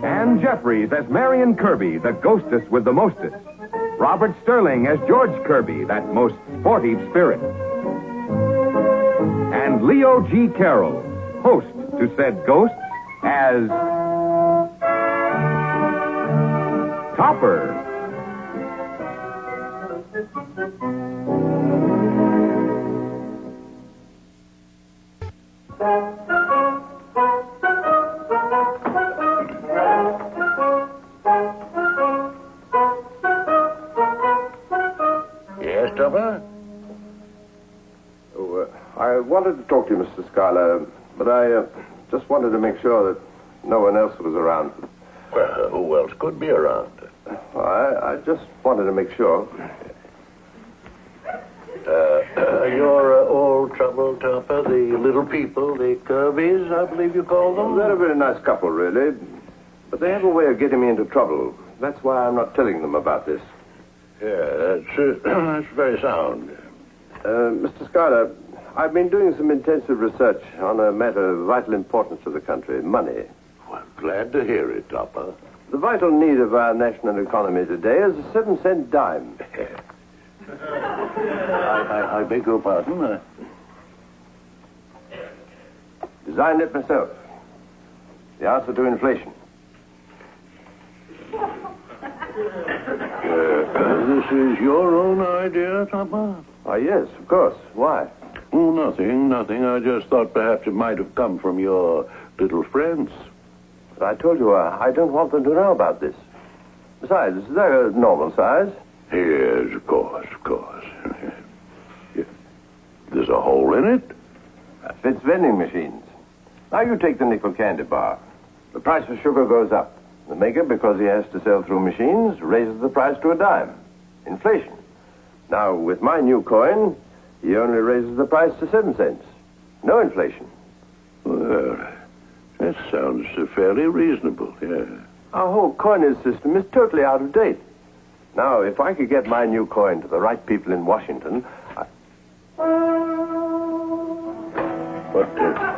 Ann Jeffries as Marion Kirby, the ghostess with the mostest. Robert Sterling as George Kirby, that most sporty spirit. And Leo G. Carroll, host to said ghosts, as Topper. Yes, Topper? I wanted to talk to you, Mr. Schuyler, but I just wanted to make sure that no one else was around. Well, who else could be around? I just wanted to make sure. You're all trouble, Topper. The little people, the Kirbys, I believe you call them. They're a very nice couple, really. But they have a way of getting me into trouble. That's why I'm not telling them about this. Yeah, that's very sound. Mr. Schuyler, I've been doing some intensive research on a matter of vital importance to the country, money. Well, glad to hear it, Topper. The vital need of our national economy today is a 7-cent dime. I beg your pardon? Designed it myself. The answer to inflation. This is your own idea, Topper? Oh, yes, of course. Why? Oh, nothing. I just thought perhaps it might have come from your little friends. But I told you, I don't want them to know about this. Besides, they're a normal size. Yes, of course. There's a hole in it? That fits vending machines. Now you take the nickel candy bar. The price of sugar goes up. The maker, because he has to sell through machines, raises the price to a dime. Inflation. Now, with my new coin, he only raises the price to 7 cents. No inflation. Well, that sounds fairly reasonable, yeah. Our whole coinage system is totally out of date. Now, if I could get my new coin to the right people in Washington,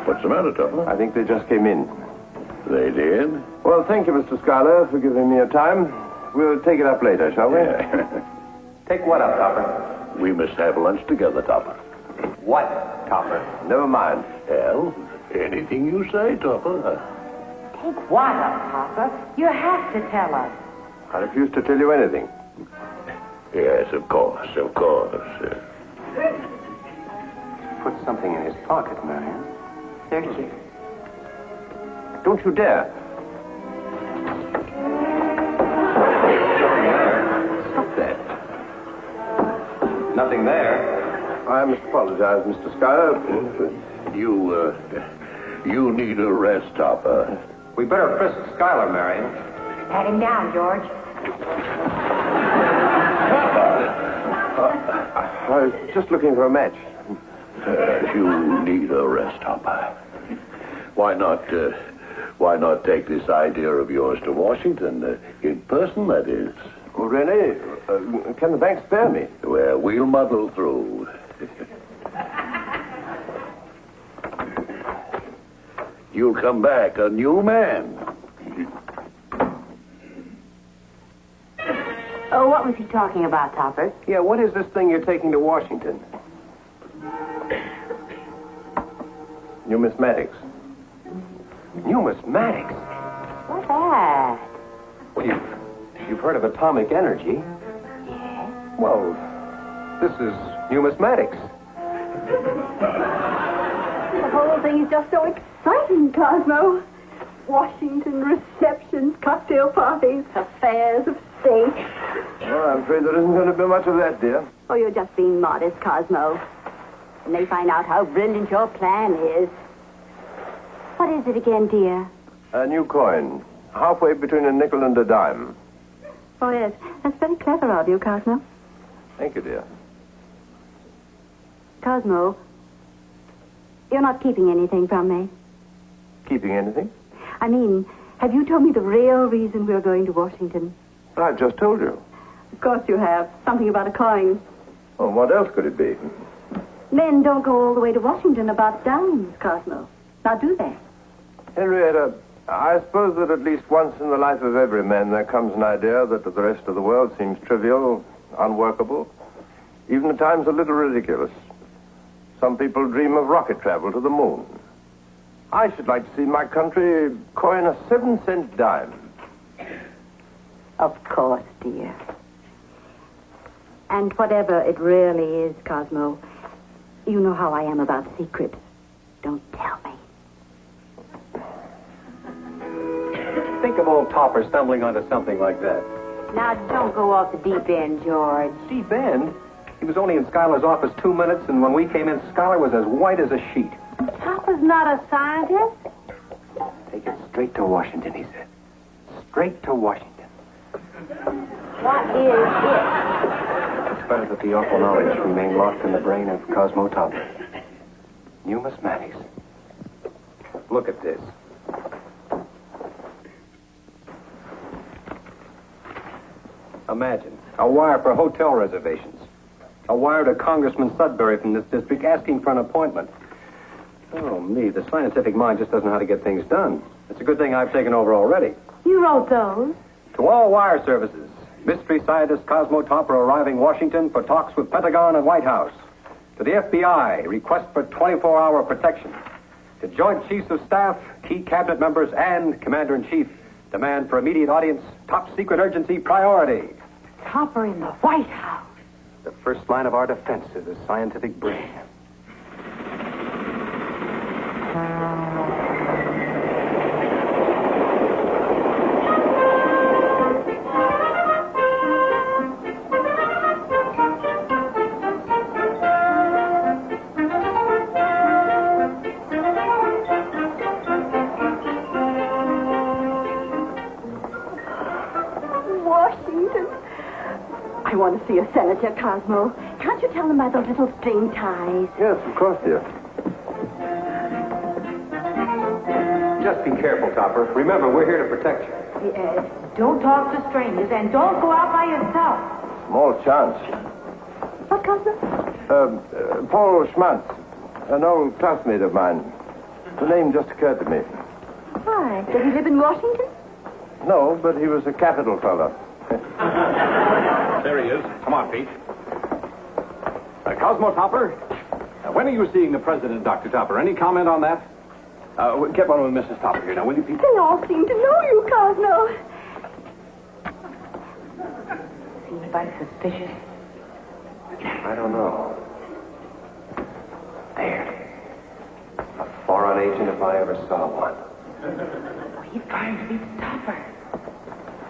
What's the matter, Topper? I think they just came in. They did? Well, thank you, Mr. Schuyler, for giving me your time. We'll take it up later, shall we? Yeah. Take what up, Topper? We must have lunch together, Topper. What, Topper? Never mind. Well, anything you say, Topper. Take what up, Papa? You have to tell us. I refuse to tell you anything. Yes, of course. Put something in his pocket, Marion. Thank you. Don't you dare. Stop that. Nothing there. I must apologize, Mr. Schuyler. You need a rest, Topper. We better frisk Schuyler, Marion. Pat him down, George. I was just looking for a match. You need a rest, Topper. Why not take this idea of yours to Washington, in person, that is? Oh, really? Can the bank spare me? Well, we'll muddle through. You'll come back a new man. Oh, what was he talking about, Topper? Yeah, what is this thing you're taking to Washington? Numismatics. Numismatics? What's that? Well, you've heard of atomic energy. Yes. Well, this is numismatics. The whole thing is just so exciting, Cosmo. Washington receptions, cocktail parties, affairs of state. Well, I'm afraid there isn't going to be much of that, dear. Oh, you're just being modest, Cosmo. And they find out how brilliant your plan is. What is it again, dear? A new coin. Halfway between a nickel and a dime. Oh, yes. That's very clever of you, Cosmo. Thank you, dear. Cosmo, you're not keeping anything from me. Keeping anything? I mean, have you told me the real reason we're going to Washington? Well, I've just told you. Of course you have. Something about a coin. Oh, what else could it be? Men don't go all the way to Washington about dimes, Cosmo. Now, do they? Henrietta, I suppose that at least once in the life of every man there comes an idea that to the rest of the world seems trivial, unworkable, even at times a little ridiculous. Some people dream of rocket travel to the moon. I should like to see my country coin a 7-cent dime. Of course, dear. And whatever it really is, Cosmo, you know how I am about secrets. Don't tell me. Think of old Topper stumbling onto something like that. Now, don't go off the deep end, George. Deep end? He was only in Schuyler's office 2 minutes, and when we came in, Schuyler was as white as a sheet. Topper's not a scientist. Take it straight to Washington, he said. Straight to Washington. What is it? It's better that the awful knowledge remain locked in the brain of Cosmo Topper. Numismatics. Look at this. Imagine, a wire for hotel reservations. A wire to Congressman Sudbury from this district asking for an appointment. Oh, me, the scientific mind just doesn't know how to get things done. It's a good thing I've taken over already. You wrote those? To all wire services, mystery scientist Cosmo Topper arriving Washington for talks with Pentagon and White House. To the FBI, request for 24-hour protection. To Joint Chiefs of Staff, key cabinet members, and Commander-in-Chief, demand for immediate audience, top secret urgency priority. Topper in the White House. The first line of our defense is the scientific brain. Washington. I want to see a senator, Cosmo. Can't you tell them by those little string ties? Yes, of course, dear. Just be careful, Topper. Remember, we're here to protect you. Don't talk to strangers, and don't go out by yourself. Small chance. What, Cosmo? Paul Schmantz, an old classmate of mine. The name just occurred to me. Why? Does he live in Washington? No, but he was a capital fellow. There he is. Come on, Pete. Cosmo Topper, when are you seeing the president, Dr. Topper? Any comment on that? Get one with Mrs. Topper here now, will you, Pete? They all seem to know you, Cosmo. Is anybody suspicious? I don't know. There. A foreign agent if I ever saw one. Oh, he's trying to beat Topper.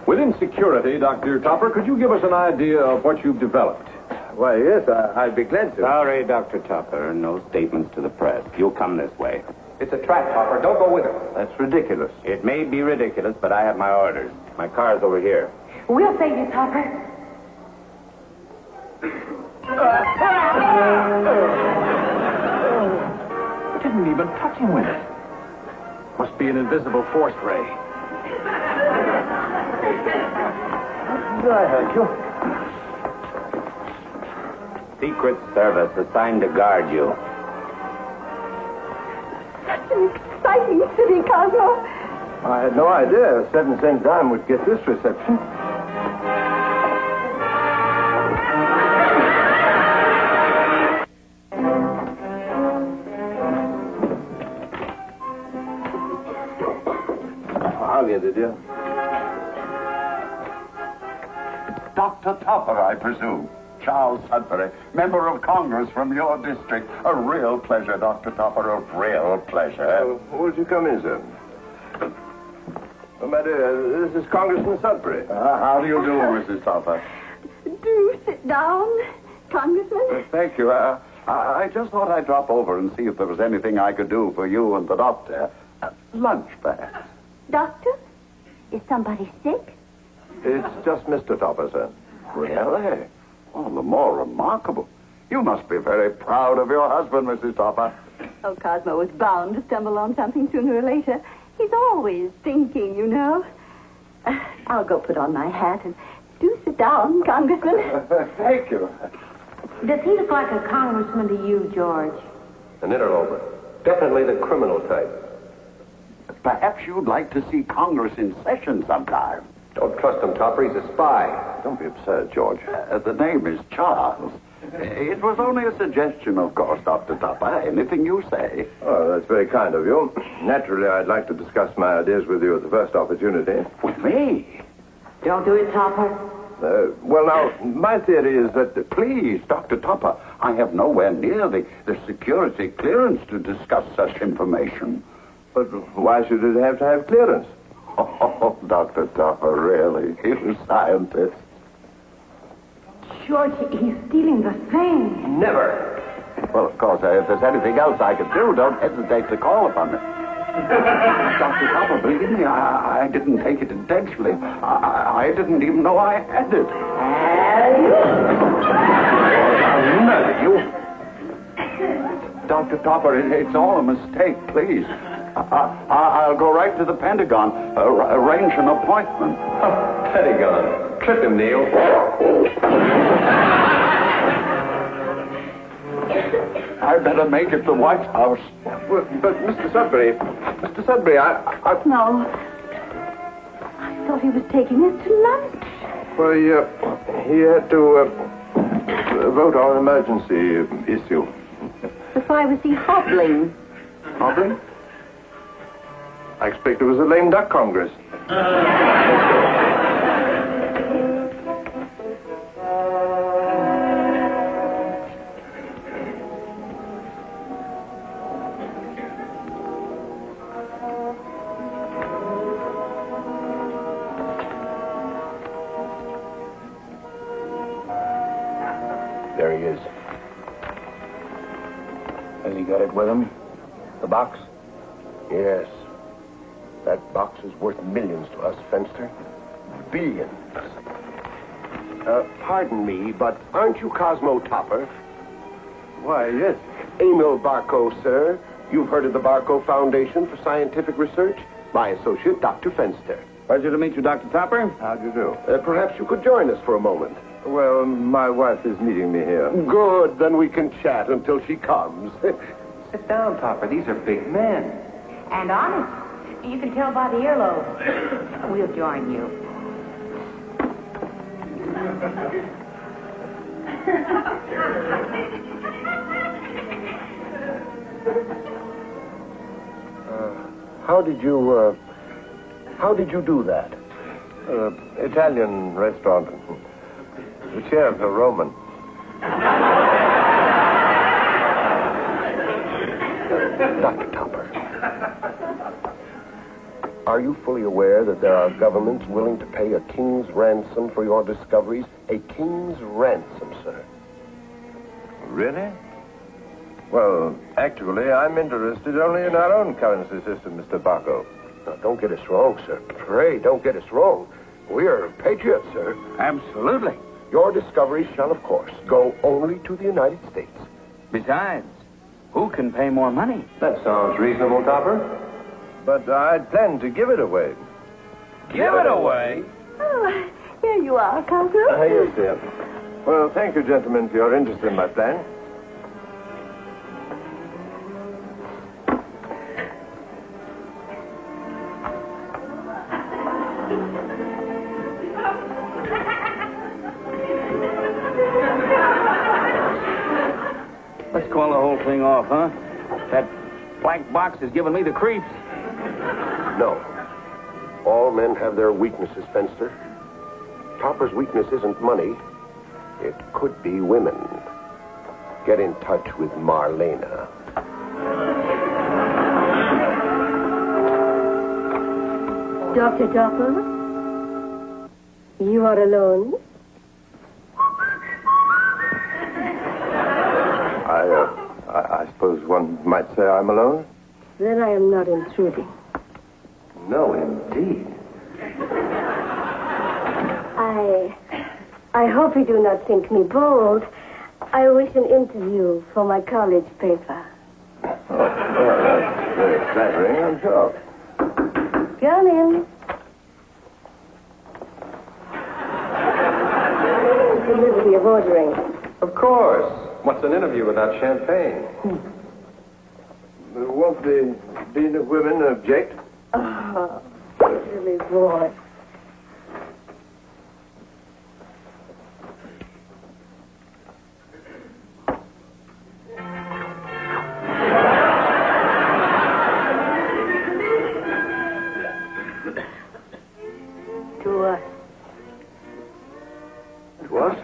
Within security, Dr. Topper, could you give us an idea of what you've developed? Why, yes, I'd be glad to. Sorry, Dr. Topper. No statements to the press. You'll come this way. It's a trap, Topper. Don't go with him. That's ridiculous. It may be ridiculous, but I have my orders. My car's over here. We'll save you, Topper. Didn't even touch him with it. Must be an invisible force ray. I thank you. Secret Service assigned to guard you. Such an exciting city, Cosmo. I had no idea a 7-cent dime would get this reception. I'll get it, dear. Dr. Topper, I presume. Charles Sudbury, member of Congress from your district. A real pleasure, Dr. Topper, a real pleasure. Won't you come in, sir? Oh, my dear, this is Congressman Sudbury. How do you do, Mrs. Topper? Do sit down, Congressman. Thank you. I just thought I'd drop over and see if there was anything I could do for you and the doctor. Lunch, perhaps. Doctor, is somebody sick? It's just Mr. Topper, sir. Really? Well, the more remarkable. You must be very proud of your husband, Mrs. Topper. Oh, Cosmo was bound to stumble on something sooner or later. He's always thinking, you know. I'll go put on my hat and do sit down, Congressman. Thank you. Does he look like a congressman to you, George? An interloper. Definitely the criminal type. Perhaps you'd like to see Congress in session sometime. Don't trust him, Topper. He's a spy. Don't be absurd, George. The name is Charles. It was only a suggestion, of course, Dr. Topper. Anything you say. Oh, that's very kind of you. Naturally, I'd like to discuss my ideas with you at the first opportunity. With me? Don't do it, Topper. Well, now, my theory is that... Please, Dr. Topper, I have nowhere near the security clearance to discuss such information. But why should it have to have clearance? Oh, Dr. Topper, really? You scientist. George, he's stealing the thing. Never. Well, of course, if there's anything else I can do, don't hesitate to call upon me. Dr. Topper, believe me, I didn't take it intentionally. I didn't even know I had it. I'll murder you. Dr. Topper, it's all a mistake, please. I'll go right to the Pentagon, arrange an appointment. Pentagon. Trip him, Neil. I better make it to the White House. But Mr. Sudbury, I... No. I thought he was taking us to lunch. Well, he had to vote on an emergency issue. But why was he hobbling? Hobbling? I expect it was a lame duck congress. There he is. Has he got it with him? The box? Yes. That box is worth millions to us, Fenster. Billions. Pardon me, but aren't you Cosmo Topper? Why, yes. Emil Barco, sir. You've heard of the Barco Foundation for Scientific Research? My associate, Dr. Fenster. Pleasure to meet you, Dr. Topper. How'd you do? Perhaps you could join us for a moment. Well, my wife is meeting me here. Good, then we can chat until she comes. Sit down, Topper. These are big men. And honest. You can tell by the earlobe. We'll join you. How did you do that? Italian restaurant. The chefs are Roman. Dr. Topper, are you fully aware that there are governments willing to pay a king's ransom for your discoveries? A king's ransom, sir. Really? Well, actually, I'm interested only in our own currency system, Mr. Barco. Now, don't get us wrong, sir. Pray, don't get us wrong. We are patriots, sir. Absolutely. Your discoveries shall, of course, go only to the United States. Besides, who can pay more money? That sounds reasonable, Topper. But I plan to give it away. Give it away? Oh, here you are, Cosmo. Yes, dear. Well, thank you, gentlemen, for your interest in my plan. Let's call the whole thing off, huh? That black box is giving me the creeps. No. All men have their weaknesses, Fenster. Topper's weakness isn't money. It could be women. Get in touch with Marlena. Dr. Topper? You are alone? I suppose one might say I'm alone? Then I am not intruding. No, indeed. I hope you do not think me bold. I wish an interview for my college paper. Oh, well, that's very flattering, I'm sure. Come in. The liberty of ordering. Of course. What's an interview without champagne? Won't the Dean of Women object? boy. To us. To us?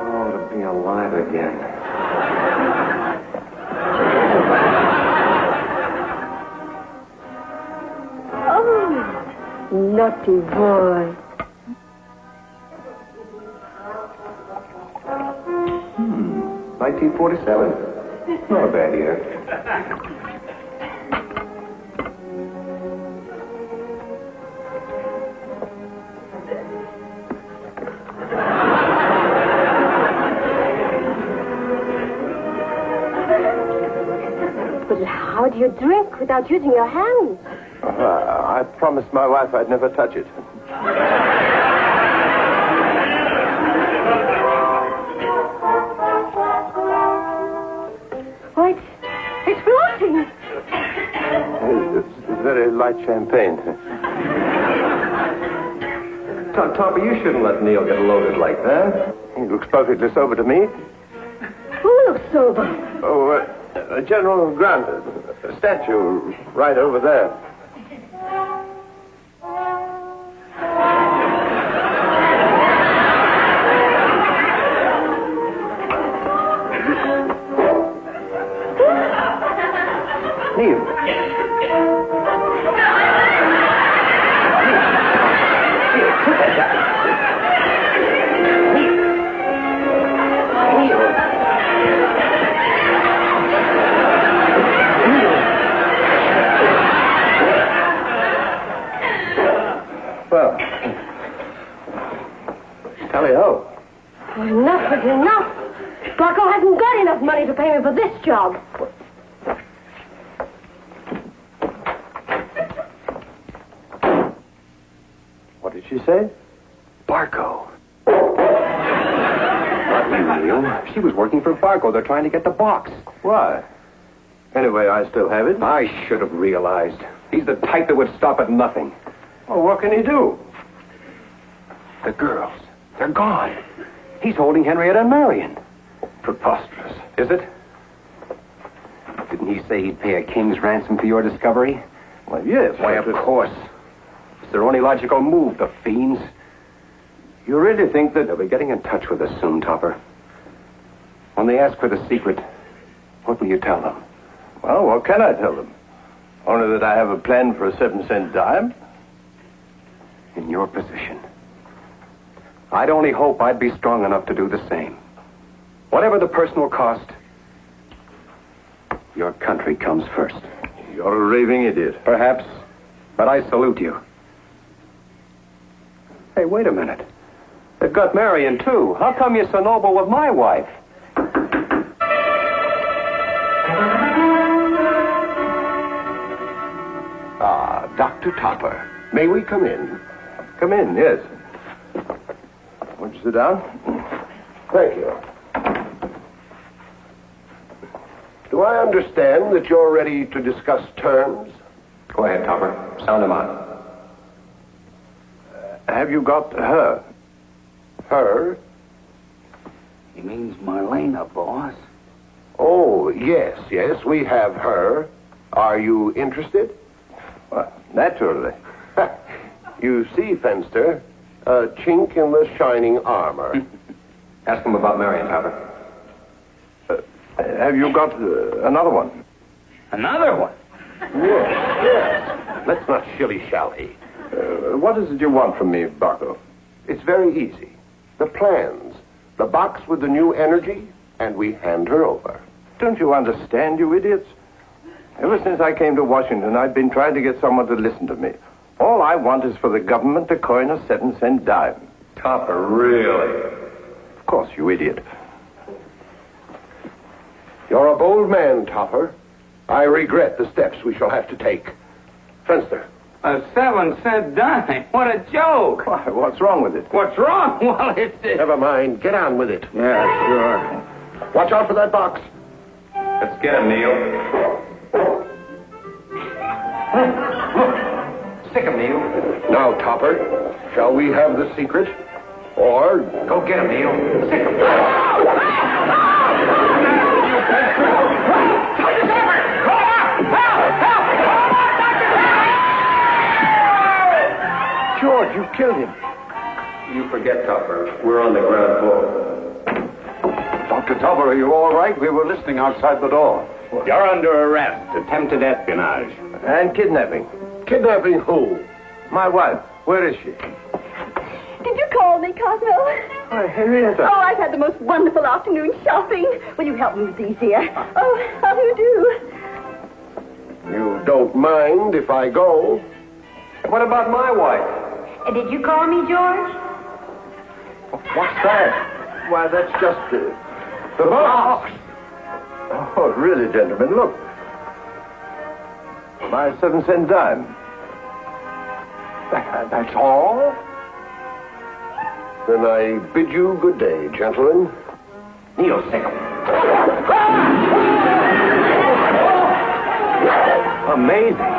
Oh, to be alive again. Oh, naughty boy. 1947. Not a bad year. But how do you drink without using your hands? I promised my wife I'd never touch it. Why, it's floating. It's very light champagne. Topper, you shouldn't let Neil get loaded like that. He looks perfectly sober to me. Who looks sober? Oh, General Grant, a statue right over there. Neil. Well, tally-ho. Enough is enough. Rocco hasn't got enough money to pay me for this job. What did she say? Barco. Not you, Neil. She was working for Barco. They're trying to get the box. Why? Anyway, I still have it. I should have realized. He's the type that would stop at nothing. Well, what can he do? The girls, they're gone. He's holding Henrietta and Marion. Preposterous. Is it? Didn't he say he'd pay a king's ransom for your discovery? Well, yes. Why, of course. It's their only logical move, the fiends. You really think that... They'll be getting in touch with us soon, Topper. When they ask for the secret, what will you tell them? Well, what can I tell them? Only that I have a plan for a 7-cent dime. In your position, I'd only hope I'd be strong enough to do the same. Whatever the personal cost, your country comes first. You're a raving idiot. Perhaps, but I salute you. Hey, wait a minute. They've got Marion, too. How come you're so noble with my wife? Ah, Dr. Topper. May we come in? Come in, yes. Won't you sit down? Thank you. Do I understand that you're ready to discuss terms? Go ahead, Topper. Sound him out. Have you got her? Her? He means Marlena, boss. Oh, yes, we have her. Are you interested? Well, naturally. You see, Fenster, a chink in the shining armor. Ask him about Marion, Topper. Have you got another one? Another one? Yes. Let's not shilly-shally. What is it you want from me, Barco? It's very easy. The plans, the box with the new energy, and we hand her over. Don't you understand, you idiots? Ever since I came to Washington, I've been trying to get someone to listen to me. All I want is for the government to coin a 7-cent dime. Topper, really? Of course, you idiot. You're a bold man, Topper. I regret the steps we shall have to take. Fenster. A 7-cent dime? What a joke! Why, what's wrong with it? What's wrong? Well, it's... Never mind. Get on with it. Yeah, sure. Watch out for that box. Let's get him, Neil. Stick him, Neil. Now, Topper, shall we have the secret? Or Go get him, Neil. Stick him. George, you killed him. You forget, Topper. We're on the ground floor. Dr. Topper, are you all right? We were listening outside the door. You're under arrest. Attempted espionage. And kidnapping. Kidnapping who? My wife. Where is she? Did you call me, Cosmo? Why, Henrietta. Oh, I've had the most wonderful afternoon shopping. Will you help me with these here? Oh, how do you do? You don't mind if I go? What about my wife? Did you call me, George? What's that? Why, that's just The box! Oh, really, gentlemen, look. My 7-cent dime. That's all? Then I bid you good day, gentlemen. Neil, stick him. Amazing.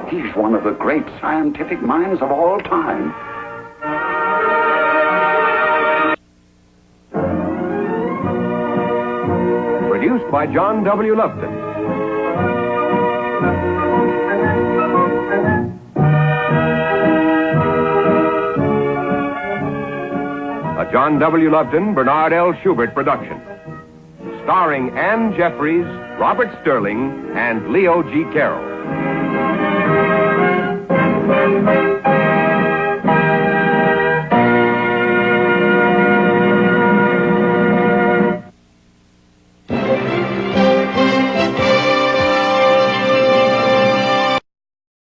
He's one of the great scientific minds of all time. Produced by John W. Lupton. A John W. Lupton, Bernard L. Schubert production. Starring Ann Jeffries, Robert Sterling, and Leo G. Carroll.